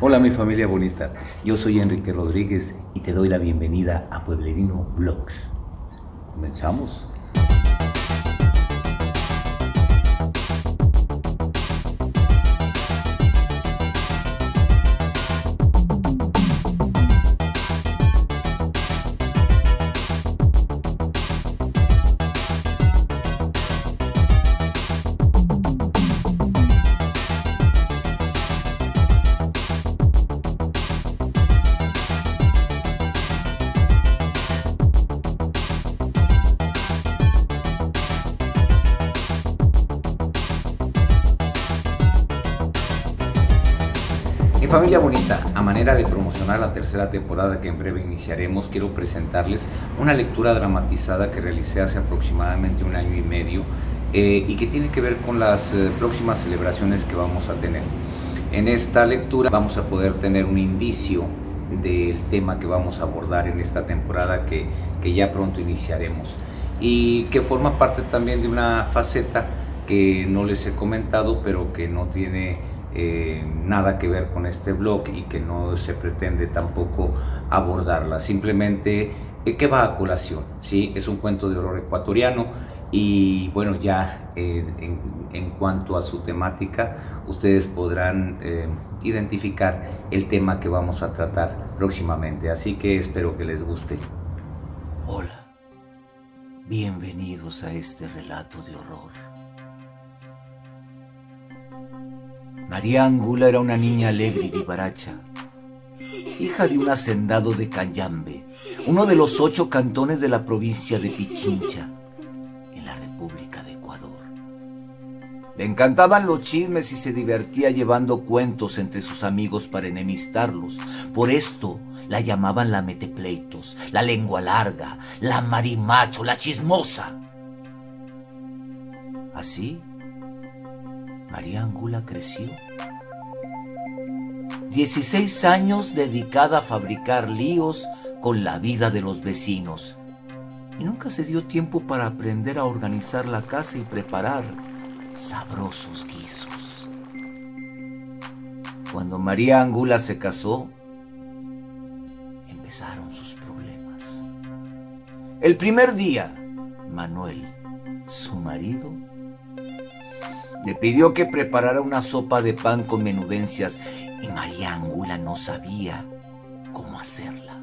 Hola mi familia bonita, yo soy Enrique Rodríguez y te doy la bienvenida a Pueblerino Vlogs. ¿Comenzamos? Mi familia bonita, a manera de promocionar la tercera temporada que en breve iniciaremos, quiero presentarles una lectura dramatizada que realicé hace aproximadamente un año y medio y que tiene que ver con las próximas celebraciones que vamos a tener. En esta lectura vamos a poder tener un indicio del tema que vamos a abordar en esta temporada que ya pronto iniciaremos y que forma parte también de una faceta que no les he comentado, pero que no tiene nada que ver con este blog y que no se pretende tampoco abordarla, simplemente que va a colación, ¿sí? Es un cuento de horror ecuatoriano y bueno, ya en cuanto a su temática, ustedes podrán identificar el tema que vamos a tratar próximamente, así que espero que les guste. Hola, bienvenidos a este relato de horror. María Angula era una niña alegre y vivaracha, hija de un hacendado de Cayambe, uno de los 8 cantones de la provincia de Pichincha, en la República de Ecuador. Le encantaban los chismes y se divertía llevando cuentos entre sus amigos para enemistarlos. Por esto la llamaban la metepleitos, la lengua larga, la marimacho, la chismosa. Así, María Angula creció. 16 años dedicada a fabricar líos con la vida de los vecinos. Y nunca se dio tiempo para aprender a organizar la casa y preparar sabrosos guisos. Cuando María Angula se casó, empezaron sus problemas. El primer día, Manuel, su marido, le pidió que preparara una sopa de pan con menudencias y María Angula no sabía cómo hacerla.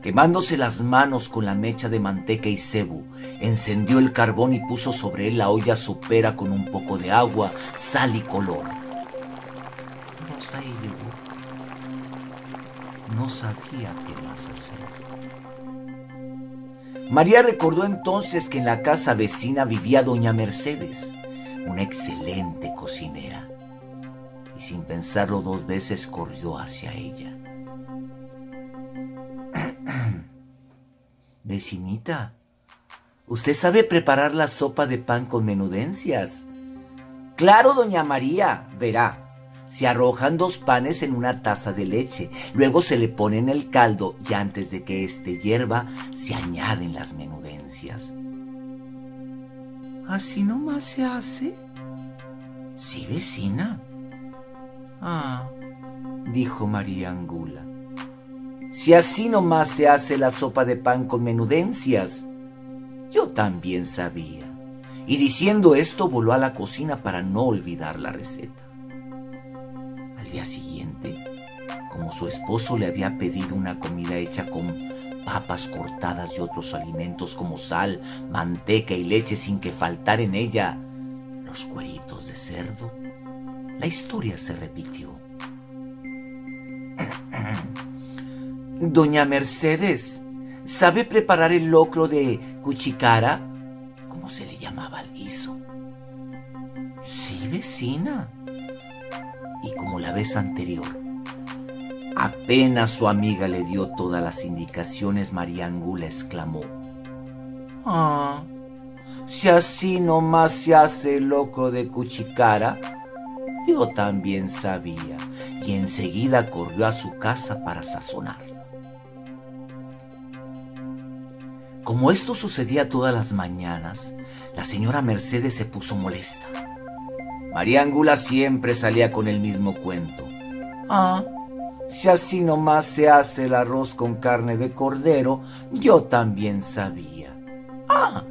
Quemándose las manos con la mecha de manteca y cebo, encendió el carbón y puso sobre él la olla sopera con un poco de agua, sal y color. Pero hasta ahí llegó. No sabía qué más hacer. María recordó entonces que en la casa vecina vivía doña Mercedes, una excelente cocinera, y sin pensarlo 2 veces corrió hacia ella. Vecinita, ¿usted sabe preparar la sopa de pan con menudencias? Claro, doña María, verá. Se arrojan 2 panes en una taza de leche, luego se le pone en el caldo y antes de que éste hierva, se añaden las menudencias. ¿Así nomás se hace? Sí, vecina. Ah, dijo María Angula. Si así nomás se hace la sopa de pan con menudencias, yo también sabía. Y diciendo esto, voló a la cocina para no olvidar la receta. Al día siguiente, como su esposo le había pedido una comida hecha con papas cortadas y otros alimentos como sal, manteca y leche sin que faltara en ella los cueritos de cerdo, la historia se repitió. Doña Mercedes, ¿sabe preparar el locro de cuchicara? ¿Cómo se le llamaba al guiso? Sí, vecina. Y como la vez anterior, apenas su amiga le dio todas las indicaciones, María Angula exclamó: Ah, si así nomás se hace el locro de cuchicara, yo también sabía. Y enseguida corrió a su casa para sazonarlo. Como esto sucedía todas las mañanas, la señora Mercedes se puso molesta. María Angula siempre salía con el mismo cuento. Ah, si así nomás se hace el arroz con carne de cordero, yo también sabía. Ah,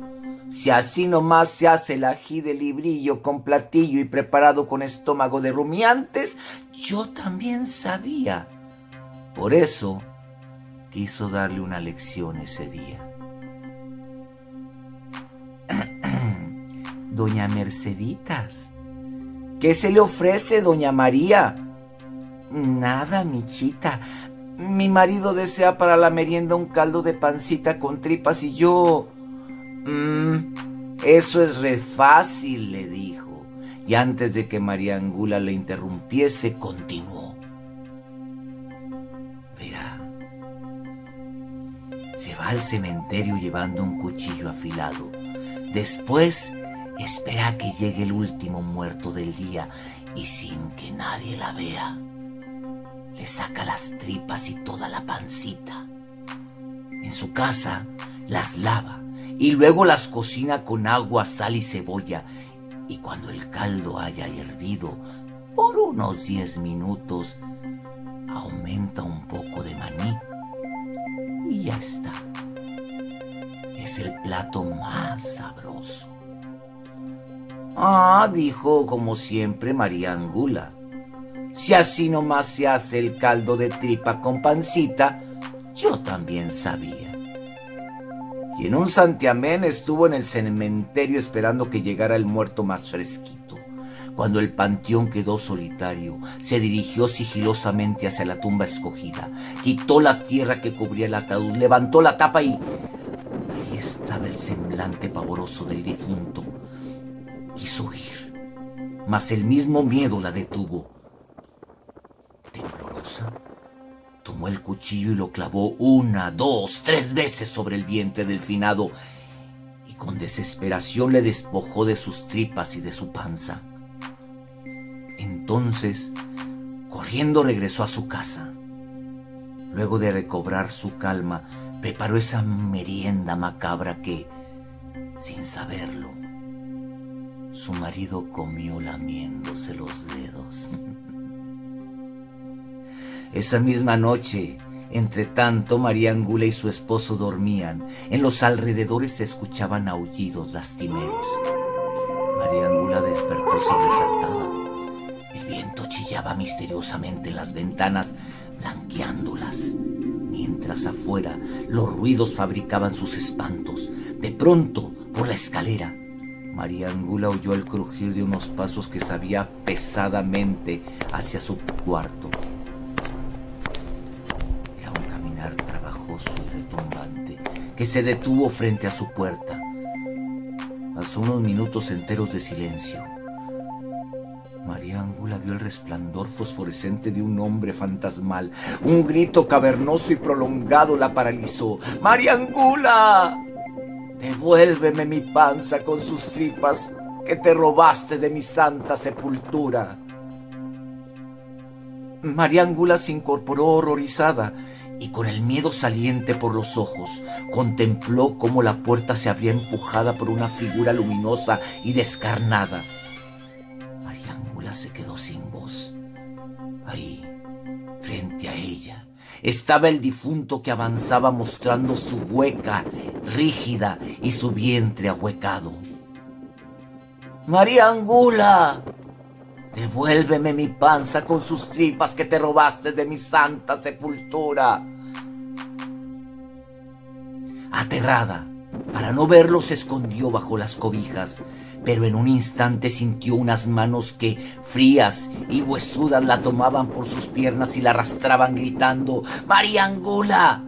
si así nomás se hace el ají de librillo con platillo y preparado con estómago de rumiantes, yo también sabía. Por eso quiso darle una lección ese día. Doña Merceditas, ¿qué se le ofrece, doña María? Nada, michita. Mi marido desea para la merienda un caldo de pancita con tripas y yo... eso es re fácil, le dijo. Y antes de que María Angula le interrumpiese, continuó. Verá, se va al cementerio llevando un cuchillo afilado. Después espera a que llegue el último muerto del día y sin que nadie la vea, le saca las tripas y toda la pancita. En su casa las lava y luego las cocina con agua, sal y cebolla. Y cuando el caldo haya hervido por unos 10 minutos, aumenta un poco de maní y ya está. Es el plato más sabroso. Ah, dijo como siempre María Angula. Si así nomás se hace el caldo de tripa con pancita, yo también sabía. Y en un santiamén estuvo en el cementerio esperando que llegara el muerto más fresquito. Cuando el panteón quedó solitario, se dirigió sigilosamente hacia la tumba escogida. Quitó la tierra que cubría el ataúd, levantó la tapa y... ahí estaba el semblante pavoroso del difunto. Quiso huir, mas el mismo miedo la detuvo. Temblorosa, tomó el cuchillo y lo clavó 1, 2, 3 veces sobre el vientre del finado y con desesperación le despojó de sus tripas y de su panza. Entonces, corriendo regresó a su casa. Luego de recobrar su calma, preparó esa merienda macabra que, sin saberlo, su marido comió lamiéndose los dedos. Esa misma noche, entre tanto, María Angula y su esposo dormían. En los alrededores se escuchaban aullidos lastimeros. María Angula despertó sobresaltada. El viento chillaba misteriosamente en las ventanas, blanqueándolas, mientras afuera los ruidos fabricaban sus espantos. De pronto, por la escalera, María Angula oyó el crujir de unos pasos que sabía pesadamente hacia su cuarto. Trabajoso y retumbante que se detuvo frente a su puerta. Pasó unos minutos enteros de silencio. María Angula vio el resplandor fosforescente de un hombre fantasmal. Un grito cavernoso y prolongado la paralizó. ¡María Angula! Devuélveme mi panza con sus tripas que te robaste de mi santa sepultura. María Angula se incorporó horrorizada y con el miedo saliente por los ojos, contempló cómo la puerta se abría empujada por una figura luminosa y descarnada. María Angula se quedó sin voz. Ahí, frente a ella, estaba el difunto que avanzaba mostrando su hueca, rígida y su vientre ahuecado. ¡María Angula! Devuélveme mi panza con sus tripas que te robaste de mi santa sepultura. Aterrada, para no verlo, se escondió bajo las cobijas, pero en un instante sintió unas manos que, frías y huesudas, la tomaban por sus piernas y la arrastraban gritando: ¡María Angula!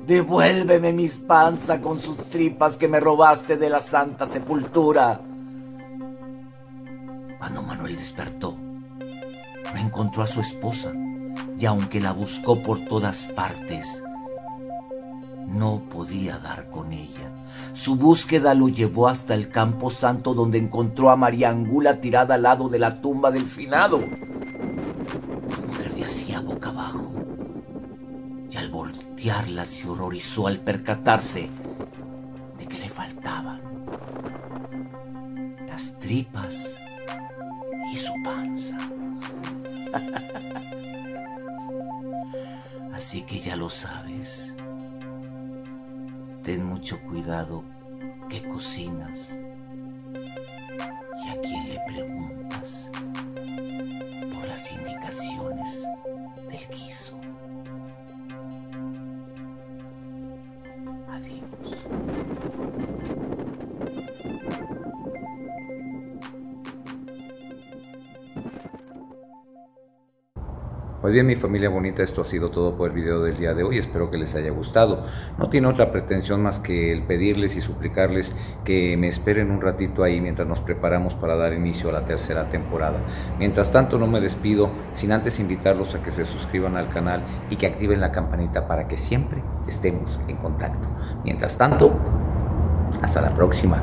Devuélveme mi panza con sus tripas que me robaste de la santa sepultura. Cuando Manuel despertó, no encontró a su esposa, y aunque la buscó por todas partes, no podía dar con ella. Su búsqueda lo llevó hasta el Campo Santo, donde encontró a María Angula tirada al lado de la tumba del finado. La mujer yacía boca abajo, y al voltearla se horrorizó al percatarse de que le faltaban las tripas y Así que ya lo sabes. Ten mucho cuidado qué cocinas y a quién le preguntas por las indicaciones del guiso. Adiós. Pues bien, mi familia bonita, esto ha sido todo por el video del día de hoy. Espero que les haya gustado. No tiene otra pretensión más que el pedirles y suplicarles que me esperen un ratito ahí mientras nos preparamos para dar inicio a la tercera temporada. Mientras tanto, no me despido sin antes invitarlos a que se suscriban al canal y que activen la campanita para que siempre estemos en contacto. Mientras tanto, hasta la próxima.